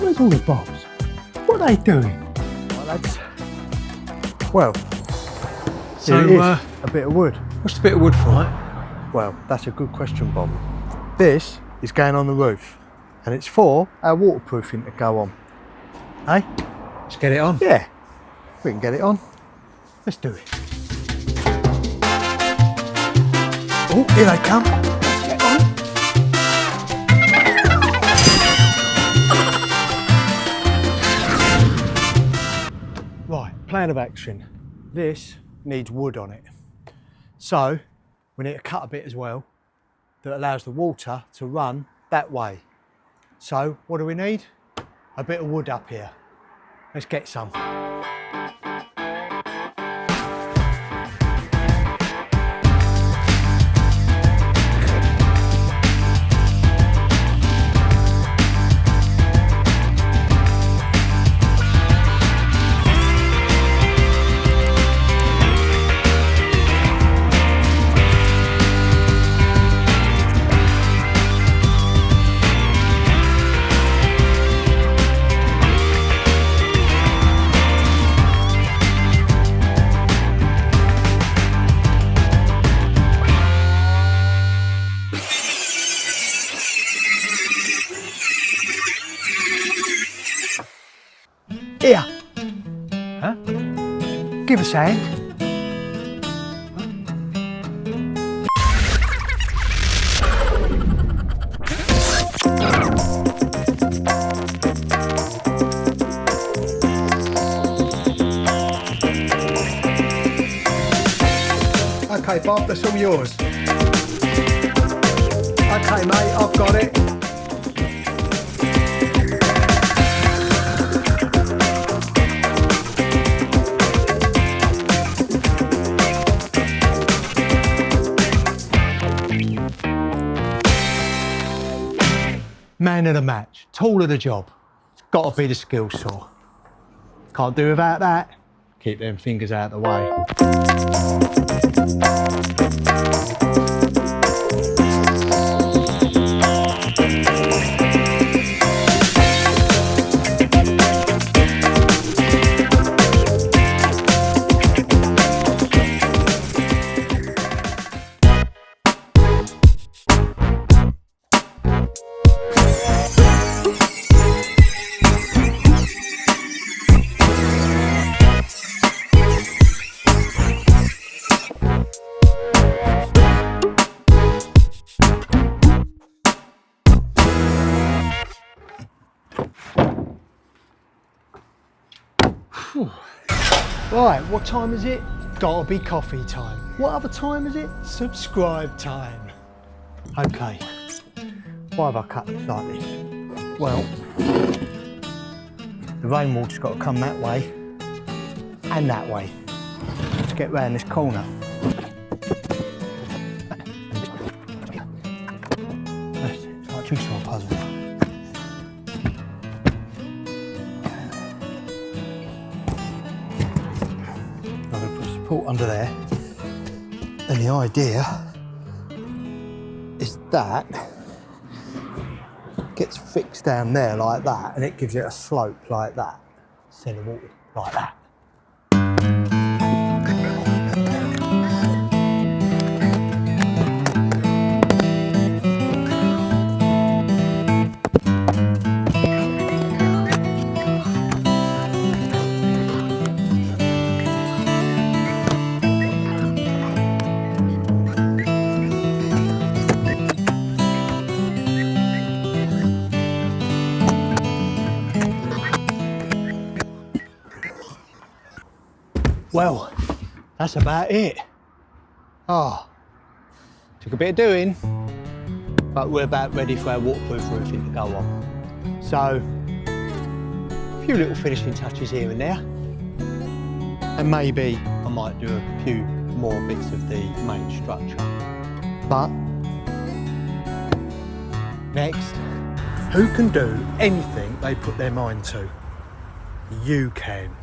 Where's all the bobs? What are they doing? Right, lads. Well, so here it is, a bit of wood. What's the bit of wood for? Right? Well, that's a good question, Bob. This is going on the roof, and it's for our waterproofing to go on. Hey? Let's get it on. Yeah, we can get it on. Let's do it. Oh, here they come. Let's get on. Right, plan of action. This needs wood on it. So we need to cut a bit as well that allows the water to run that way. So what do we need? A bit of wood up here. Let's get some. Here. Huh? Give us a hand. Okay, Bob, that's all yours. Okay, mate, I've got it. Man of the match, tool of the job. It's got to be the skill saw. Can't do without that. Keep them fingers out of the way. Right, what time is it? Gotta be coffee time. What other time is it? Subscribe time. Okay, why have I cut it like this? Well, the rainwater's got to come that way and that way to get round this corner. That's it, it's like a jigsaw puzzle. Under there, and the idea is that gets fixed down there like that, and it gives it a slope like that. Send the water like that. Well, that's about it. Took a bit of doing, but we're about ready for our waterproof roofing to go on. So, a few little finishing touches here and there, and maybe I might do a few more bits of the main structure. But, next, who can do anything they put their mind to? You can.